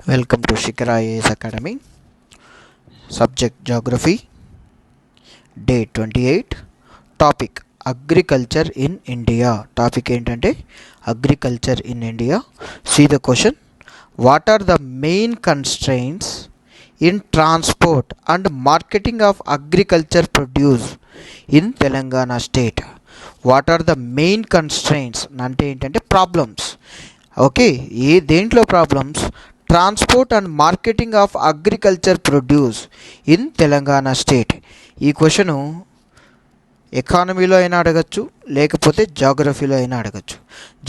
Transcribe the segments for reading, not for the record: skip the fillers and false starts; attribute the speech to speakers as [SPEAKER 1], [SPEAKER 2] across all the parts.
[SPEAKER 1] Welcome to Shikara Academy. Subject Geography. Day 28. Topic Agriculture in India. Topic ఏంటంటే Agriculture in India. See the question. What are the main constraints in transport and marketing of agriculture produce in Telangana state? What are the main constraints అంటే ఏంటంటే problems. Okay, దేంట్లో problems? Transport and marketing of agriculture produce in Telangana state. ఈ question ఎకానమీలో అయినా అడగచ్చు, లేకపోతే జాగ్రఫీలో అయినా అడగచ్చు.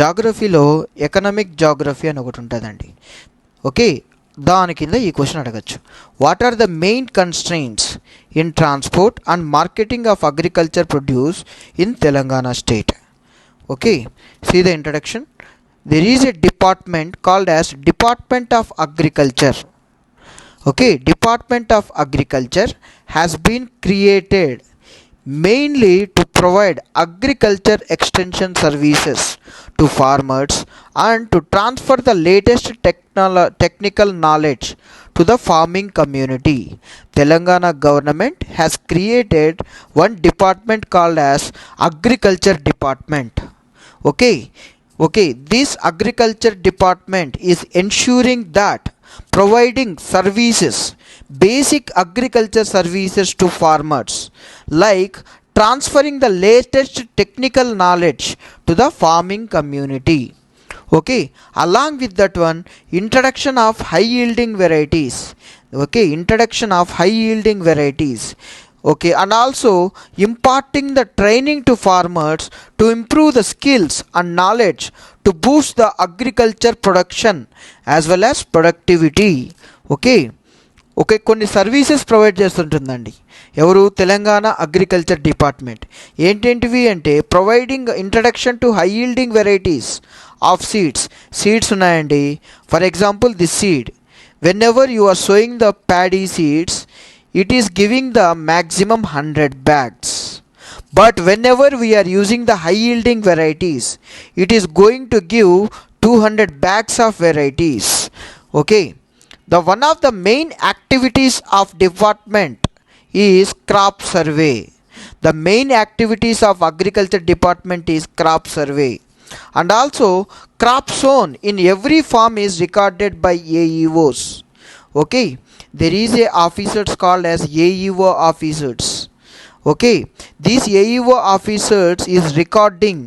[SPEAKER 1] జాగ్రఫీలో ఎకనామిక్ జాగ్రఫీ అని ఒకటి ఉంటుందండి. ఓకే, దాని కింద ఈ క్వశ్చన్ అడగచ్చు. What are the main constraints in transport and marketing of agriculture produce in Telangana state? Okay, see the introduction. There is a department called as Department of Agriculture. Okay, Department of Agriculture has been created mainly to provide agriculture extension services to farmers and to transfer the latest technical knowledge to the farming community. Telangana government has created one department called as Agriculture Department. Okay, this agriculture department is ensuring that providing services, basic agriculture services to farmers, like transferring the latest technical knowledge to the farming community. Okay, along with that one, introduction of high yielding varieties. Okay, introduction of high yielding varieties. Okay, and also imparting the training to farmers to improve the skills and knowledge to boost the agriculture production as well as productivity. Okay, కొన్ని services provide చేస్తుంటుందండి ఎవరు? Telangana agriculture department. ఏంటేంటివి అంటే providing introduction to high yielding varieties of seeds ఉన్నాయండి. For example this seed, whenever you are sowing the paddy seeds, it is giving the maximum 100 bags, but whenever we are using the high yielding varieties, it is going to give 200 bags of varieties. Okay, the one of the main activities of department is crop survey. The main activities of agriculture department is crop survey, and also crop zone in every farm is recorded by AEOs. Okay, there is a officers called as AEO officers. Okay, these AEO officers is recording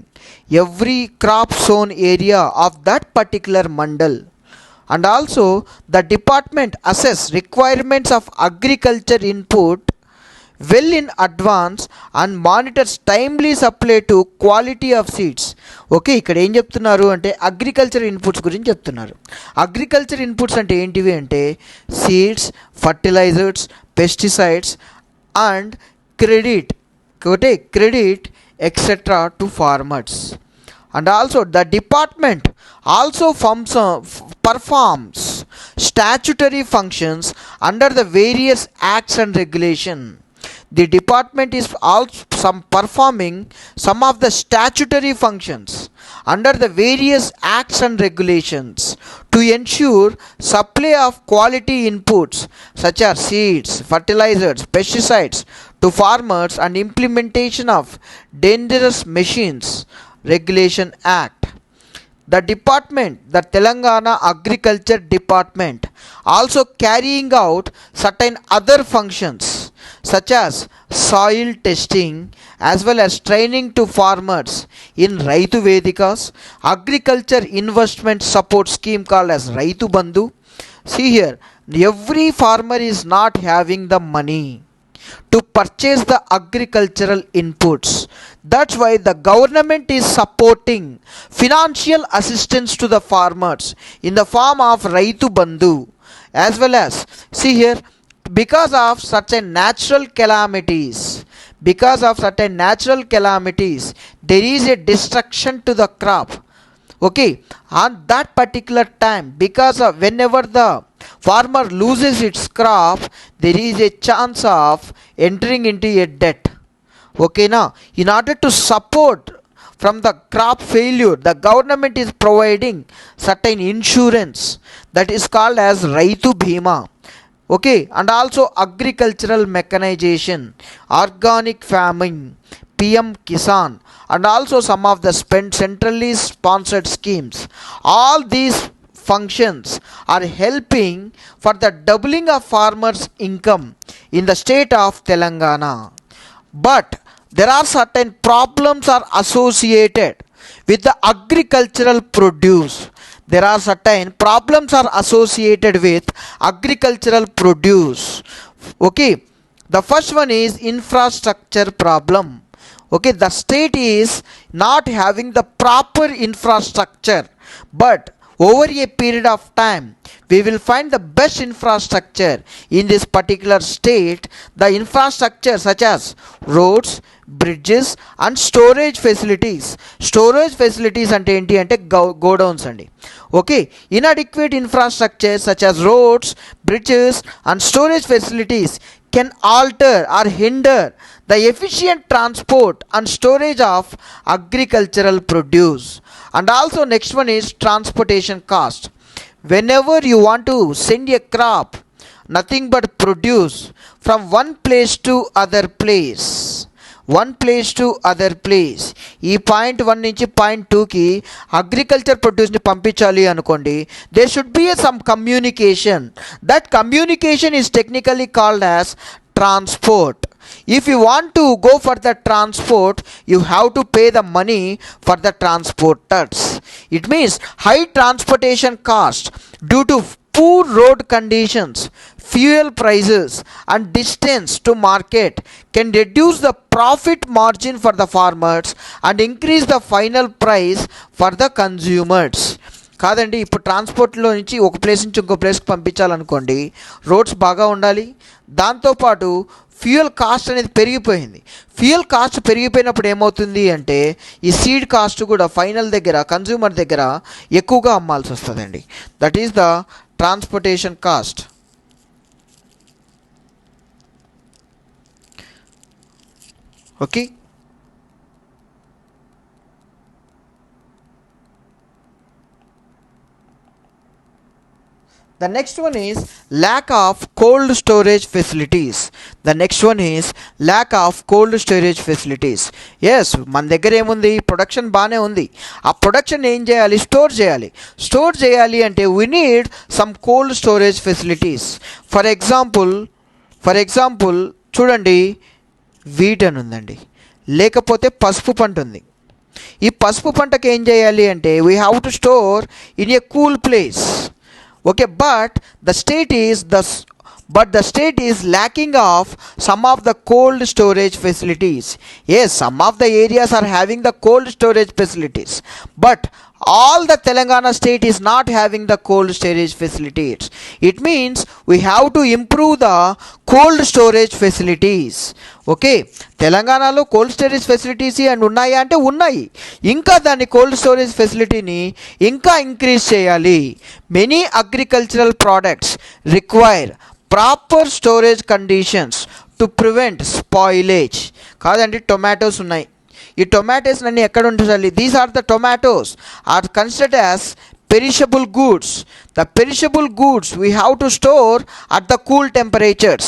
[SPEAKER 1] every crop zone area of that particular mandal, and also the department assess requirements of agriculture input well in advance and monitors timely supply to quality of seeds. Okay, ఇక్కడ ఏం చెప్తున్నారు అంటే agriculture inputs గురించి చెప్తున్నారు. Agriculture inputs అంటే ఏంటివి అంటే seeds, fertilisers, pesticides and credit etcetera to farmers. And also the department also performs statutory functions under the various acts and regulation. The department is also performing some of the statutory functions under the various acts and regulations to ensure supply of quality inputs such as seeds, fertilizers, pesticides to farmers and implementation of dangerous machines Regulation Act. The Telangana Agriculture Department also carrying out certain other functions such as soil testing as well as training to farmers in Raitu Vedikas, agriculture investment support scheme called as Raitu Bandhu. See here, every farmer is not having the money to purchase the agricultural inputs. That's why the government is supporting financial assistance to the farmers in the form of Raitu Bandhu, as well as, see here, because of certain natural calamities, there is a destruction to the crop. Okay, on that particular time, because of whenever the farmer loses its crop, there is a chance of entering into a debt. Okay, now in order to support from the crop failure, the government is providing certain insurance that is called as Raitu Bhima. Okay, and also agricultural mechanization, organic farming, PM Kisan, and also some of the centrally sponsored schemes. All these functions are helping for the doubling of farmers' income in the state of Telangana. But there are certain problems are associated with the agricultural produce. There are certain problems are associated with agricultural produce. Okay, the first one is infrastructure problem. Okay, the state is not having the proper infrastructure, but over a period of time we will find the best infrastructure in this particular state. The infrastructure such as roads, bridges and storage facilities. Storage facilities అంటే ఏంటి అంటే godowns అండి. Okay, inadequate infrastructure such as roads, bridges and storage facilities can alter or hinder the efficient transport and storage of agricultural produce. And also next one is transportation cost. Whenever you want to send a crop, nothing but produce from one place to other place, ఈ point 1 నుంచి point 2కి agriculture ప్రొడ్యూస్ని పంపించాలి అనుకోండి, there should be some communication. That communication is technically called as transport. If you want to go for the transport, you have to pay the money for the transporters. It means high transportation cost due to poor road conditions, fuel prices and distance to market can reduce the profit margin for the farmers and increase the final price for the consumers. కాదండి, ఇప్పుడు ట్రాన్స్పోర్ట్లో నుంచి ఒక place నుంచి ఇంకో ప్లేస్కి పంపించాలనుకోండి, roads బాగా ఉండాలి, దాంతోపాటు ఫ్యూయల్ కాస్ట్ అనేది పెరిగిపోయింది. ఫ్యూయల్ కాస్ట్ పెరిగిపోయినప్పుడు ఏమవుతుంది అంటే ఈ సీడ్ కాస్ట్ కూడా ఫైనల్ దగ్గర కన్జ్యూమర్ దగ్గర ఎక్కువగా అమ్మాల్సి వస్తుందండి. That is the transportation cost. Okay, the next one is lack of cold storage facilities. Yes, మన దగ్గర ఏముంది, ప్రొడక్షన్ బాగానే ఉంది. ఆ ప్రొడక్షన్ ఏం చేయాలి, స్టోర్ చేయాలి అంటే we need some cold storage facilities. For example చూడండి, వీట్ అని ఉందండి, లేకపోతే పసుపు పంట ఉంది. ఈ పసుపు పంటకి ఏం చేయాలి అంటే we have to store in a cool place. Okay, but the state is lacking of some of the cold storage facilities. Yes, some of the areas are having the cold storage facilities, but all the Telangana state is not having the cold storage facilities. It means we have to improve the cold storage facilities. Okay, తెలంగాణలో cold storage facilities and ఉన్నాయా అంటే ఉన్నాయి, ఇంకా దాన్ని cold storage ఫెసిలిటీని ఇంకా increase చేయాలి. Many agricultural products require proper storage conditions to prevent spoilage. కాదండి, tomatoes ఉన్నాయి, ఈ టొమాటోస్ అన్నీ ఎక్కడ ఉంచాలి? These are the tomatoes are considered as perishable goods. The perishable goods we have to store at the cool temperatures.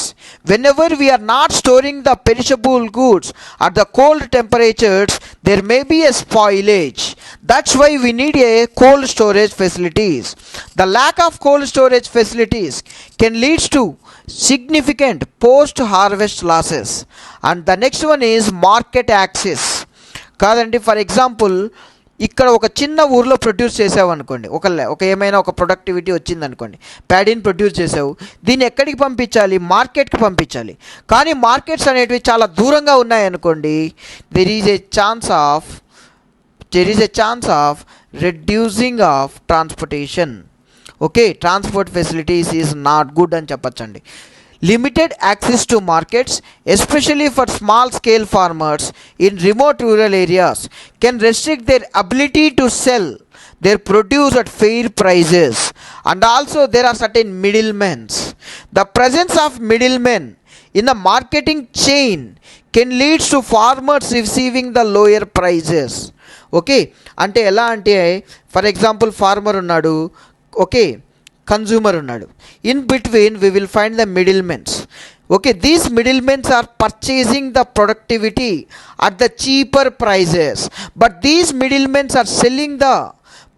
[SPEAKER 1] Whenever we are not storing the perishable goods at the cold temperatures, there may be a spoilage. That's why we need a cold storage facilities. The lack of cold storage facilities can lead to significant post harvest losses. And the next one is market access. కాదండి, for example ఇక్కడ ఒక చిన్న ఊర్లో produce చేసావు అనుకోండి, ఒక ఏమైనా ఒక ప్రొడక్టివిటీ వచ్చింది అనుకోండి, ప్యాడీని ప్రొడ్యూస్ చేసావు, దీన్ని ఎక్కడికి పంపించాలి? మార్కెట్కి పంపించాలి. కానీ మార్కెట్స్ అనేటివి చాలా దూరంగా ఉన్నాయనుకోండి, there is a chance of reducing of transportation. Okay, transport facilities is not good అని చెప్పచ్చండి. Limited access to markets, especially for small scale farmers in remote rural areas, can restrict their ability to sell their produce at fair prices. And also there are certain middlemen. The presence of middlemen in the marketing chain can lead to farmers receiving the lower prices. Okay, అంటే ఎలా అంటే for example farmer ఉన్నాడు, okay, consumer ఉన్నాడు. In between we will find the middlemen. Okay, these middlemen are purchasing the productivity at the cheaper prices, but these middlemen are selling the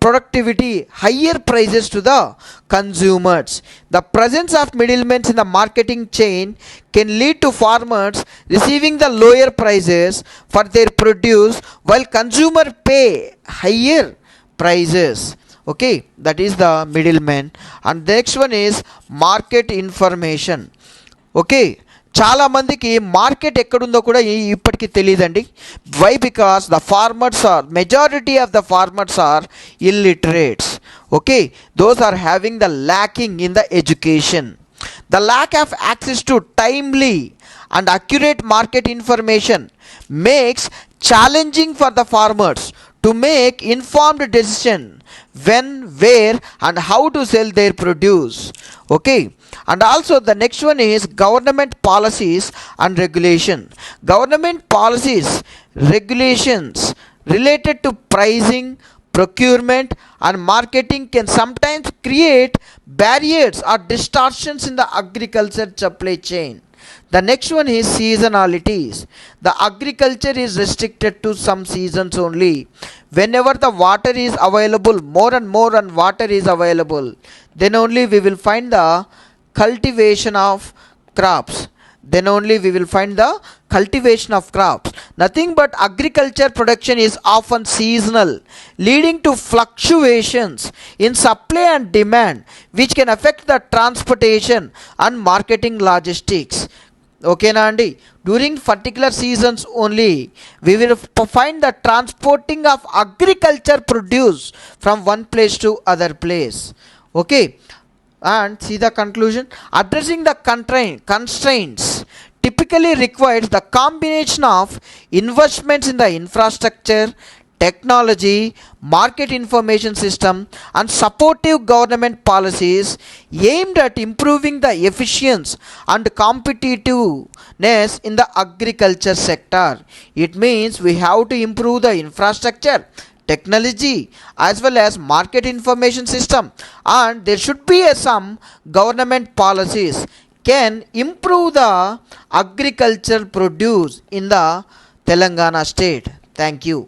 [SPEAKER 1] productivity higher prices to the consumers. The presence of middlemen in the marketing chain can lead to farmers receiving the lower prices for their produce while consumer pay higher prices. Okay, that is the middleman. And the next one is market information. ఓకే, చాలామందికి market ఎక్కడుందో కూడా ఇప్పటికీ తెలియదండి. Why? Because the farmers are majority of the farmers are illiterates. Okay, those are having the lacking in the education. The lack of access to timely and accurate market information makes challenging for the farmers to make informed decision when, where and how to sell their produce. Okay, and also the next one is government policies and regulation. Government policies, regulations related to pricing, procurement and marketing can sometimes create barriers or distortions in the agriculture supply chain. The next one is seasonalities. The agriculture is restricted to some seasons only. Whenever the water is available, more and more and water is available, then only we will find the cultivation of crops. Then only we will find the cultivation of crops. Nothing but agriculture production is often seasonal, leading to fluctuations in supply and demand, which can affect the transportation and marketing logistics. Okay na andi, during particular seasons only we will find the transporting of agriculture produce from one place to other place. Okay, and see the conclusion. Addressing the constraints typically requires the combination of investments in the infrastructure, technology, market information system and supportive government policies aimed at improving the efficiency and competitiveness in the agriculture sector. It means we have to improve the infrastructure, technology as well as market information system, and there should be some government policies can improve the agriculture produce in the Telangana state. Thank you.